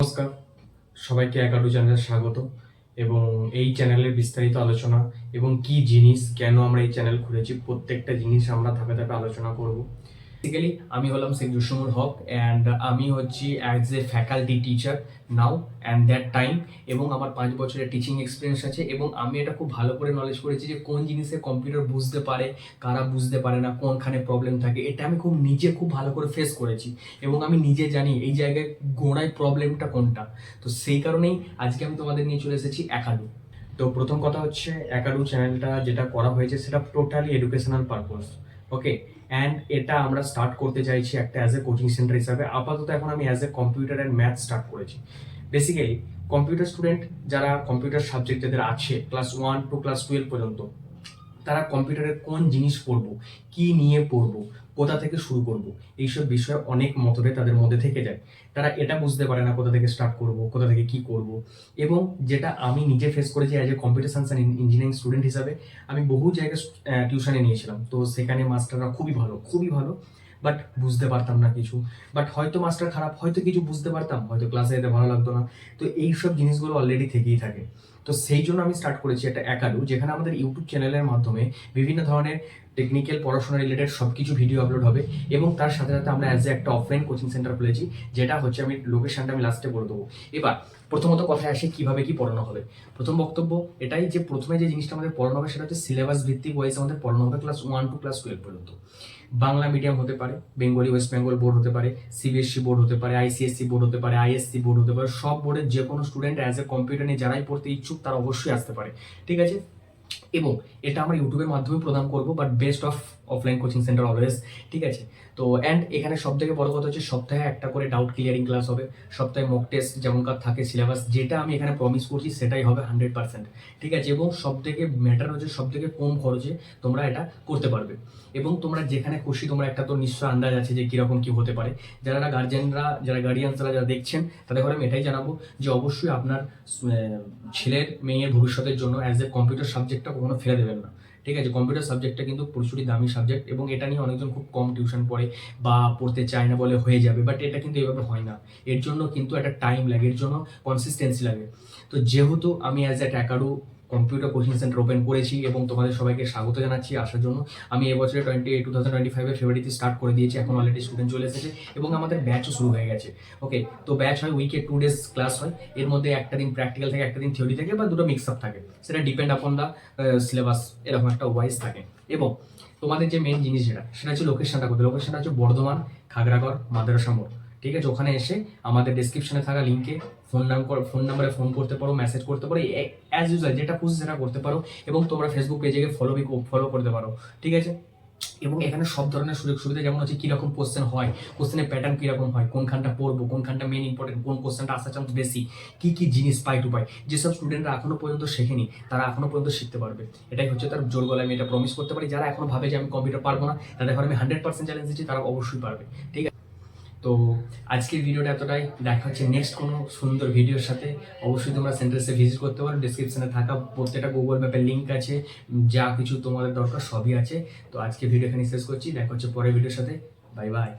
নমস্কার, সবাইকে একাডু চ্যানেলে স্বাগত। এবং এই চ্যানেলের বিস্তারিত আলোচনা এবং কি জিনিস কেন আমরা এই চ্যানেল খুলেছি প্রত্যেকটা জিনিস আমরা ধাপে ধাপে আলোচনা করব। বেসিক্যালি আমি হলাম শেখ জসিমুল হক অ্যান্ড আমি হচ্ছি as a faculty teacher now and that time, এবং আমার 5 বছরের টিচিং এক্সপিরিয়েন্স আছে। এবং আমি এটা খুব ভালো করে নলেজ করেছি যে কোন জিনিসে কম্পিউটার বুঝতে পারে, কারা বুঝতে পারে না, কোনখানে প্রবলেম থাকে, এটা আমি খুব ভালো করে ফেস করেছি। এবং আমি নিজে জানি এই জায়গায় গোড়ায় প্রবলেমটা কোনটা। তো সেই কারণেই আজকে আমি তোমাদের নিয়ে চলে এসেছি একাডু। তো প্রথম কথা হচ্ছে, একাডু চ্যানেলটা যেটা করা হয়েছে সেটা totally educational purpose. Okay, and এটা আমরা স্টার্ট করতে চাইছি একটা অ্যাজ এ কোচিং সেন্টার হিসাবে। আপাতত এখন আমি as a computer and math start করেছি। বেসিক্যালি কম্পিউটার স্টুডেন্ট যারা কম্পিউটার সাবজেক্ট যাদের আছে ক্লাস 1 টু ক্লাস 12 পর্যন্ত, তারা কম্পিউটারের কোন জিনিস পড়বো, কি নিয়ে পড়বো, কোথা থেকে শুরু করব, এইসব বিষয়ে অনেক মতভেদ তাদের মধ্যে থেকে যায়। তারা এটা বুঝতে পারে না কোথা থেকে স্টার্ট করব, কোথা থেকে কি করব। এবং যেটা আমি নিজে ফেস করেছি as a computer science and engineering student হিসাবে, আমি বহু জায়গায় টিউশনে নিয়েছিলাম। তো সেখানে মাস্টাররা খুবই ভালো, বাট বুঝতে পারতাম না কিছু। বাট হয়তো মাস্টার খারাপ, হয়তো কিছু বুঝতে পারতাম, হয়তো ক্লাসে যেতে ভালো লাগতো না। তো এইসব জিনিসগুলো অলরেডি থেকেই থাকে। তো সেই জন্য আমি স্টার্ট করেছি একটা একাডু, যেখানে আমাদের ইউটিউব চ্যানেলের মাধ্যমে বিভিন্ন ধরনের টেকনিক্যাল পড়াশোনা রিলেটেড সব কিছু ভিডিও আপলোড হবে। এবং তার সাথে সাথে আমরা অ্যাজ এ একটা অফলাইন কোচিং সেন্টার খুলেছি, যেটা হচ্ছে আমি লোকেশনটা আমি লাস্টে বলে দেবো। এবার প্রথমত কথায় আসে কিভাবে কি পড়ানো হবে। প্রথম বক্তব্য এটাই যে প্রথমে যে জিনিসটা আমাদের পড়ানো হবে সেটা হচ্ছে সিলেবাস ভিত্তিক ওয়াইজ আমাদের পড়ানো হবে ক্লাস 1 টু ক্লাস 12 পর্যন্ত। বাংলা মিডিয়াম হতে পারে, বেঙ্গলি ওয়েস্ট বেঙ্গল বোর্ড হতে পারে, সিবিএসসি বোর্ড হতে পারে, আইসিএসসি বোর্ড হতে পারে, আইএসসি বোর্ড হতে পারে। সব বোর্ডের যে কোনো স্টুডেন্ট অ্যাজ এ কম্পিউটার নিয়ে যারাই পড়তে ইচ্ছুক তারা অবশ্যই আসতে পারে, ঠিক আছে। এবং এটা আমরা ইউটিউবের মাধ্যমে প্রদান করবো, but best of offline coaching centre always, ঠিক আছে। তো অ্যান্ড এখানে সব থেকে বড় কথা হচ্ছে সপ্তাহে একটা করে ডাউট ক্লিয়ারিং ক্লাস হবে, সপ্তাহে মক টেস্ট যেমনকার থাকে সিলেবাস, যেটা আমি এখানে প্রমিস করছি সেটাই হবে 100%, ঠিক আছে। এবং সব থেকে ম্যাটার হচ্ছে সব থেকে কম খরচে তোমরা এটা করতে পারবে। এবং তোমরা যেখানে খুশি, তোমরা একটা তো নিশ্চয় আন্দাজ আছে যে কীরকম কী হতে পারে। যারা গার্জেনরা, যারা গার্ডিয়ানসরা যারা দেখছেন, তাদের ঘরে আমি এটাই জানাবো যে অবশ্যই আপনার ছেলের মেয়ের ভবিষ্যতের জন্য অ্যাজ এ কম্পিউটার সাবজেক্টটা কখনো ফেলে দেবেন না, ঠিক আছে। কম্পিউটার সাবজেক্টটা কিন্তু প্রচুরই দামি সাবজেক্ট, এবং এটা নিয়ে অনেকজন খুব কম টিউশন পড়ে বা পড়তে চায় না বলে হয়ে যাবে, বাট এটা কিন্তু এভাবে হয় না। এর জন্য কিন্তু একটা টাইম লাগে, এর জন্য কনসিস্টেন্সি লাগে। তো যেহেতু আমি অ্যাজ এ একাডু কম্পিউটার কোচিং সেন্টার ওপেন করেছি এবং তোমাদের সবাইকে স্বাগত জানাচ্ছি আসার জন্য। আমি এবছরে 2025 ফেব্রুয়ারিতে স্টার্ট করে দিয়েছি, এখন অলরেডি স্টুডেন্ট চলে এসেছে এবং আমাদের ব্যাচও শুরু হয়ে গেছে। ওকে, তো ব্যাচ হয় উইকে 2 ডেজ ক্লাস হয়, এর মধ্যে একটা দিন প্র্যাকটিক্যাল থাকে, একটা দিন থিওরি থাকে, বা দুটো মিক্স আপ থাকে, সেটা ডিপেন্ড আপন দ্য সিলেবাস, এরকম একটা ওয়াইজ থাকে। এবং তোমাদের যে মেন জিনিস সেটা হচ্ছে লোকেশনটা কোথায়। লোকেশনটা হচ্ছে বর্ধমান খাগড়াগড় মাদ্রাসা মোড়, ঠিক আছে। ওখানে এসে আমাদের ডেসক্রিপশনে থাকা লিঙ্কে ফোন নাম্বারে ফোন করতে পারো, মেসেজ করতে পারো, অ্যাজ ইউজুয়াল যেটা খুশি সেটা করতে পারো। এবং তোমরা ফেসবুক পেজে ফলো করতে পারো, ঠিক আছে। এবং এখানে সব ধরনের সুযোগ সুবিধা, যেমন হচ্ছে কীরকম কোশ্চেন হয়, কোশ্চেনের প্যাটার্ন কীরকম হয়, কোনখানটা পড়বো, কোনখানটা মেন ইম্পর্টেন্ট, কোন কোশ্চেনটা আসার চান্স বেশি, কী জিনিস পাই টু পাই, যেসব স্টুডেন্টরা এখনো পর্যন্ত শেখেনি তারা এখনো পর্যন্ত শিখতে পারবে। এটাই হচ্ছে তার জোর গলায় আমি এটা প্রমিস করতে পারি। যারা এখনো ভাবে যে আমি কম্পিউটার পারবো না, তাদের ঘরে আমি 100% চ্যালেঞ্জ দিচ্ছি, তারা অবশ্যই পারবে, ঠিক আছে। তো আজকের ভিডিওটা এতটাই, দেখা হচ্ছে নেক্সট কোনো সুন্দর ভিডিওর সাথে। অবশ্যই তোমরা সেন্টারে ভিজিট করতে পারো, ডিসক্রিপশনে থাকা প্রত্যেকটা গুগল ম্যাপের লিঙ্ক আছে, যা কিছু তোমাদের দরকার সবই আছে। তো আজকে ভিডিও এখানে শেষ করছি, দেখা হচ্ছে পরের ভিডিওর সাথে। Bye bye.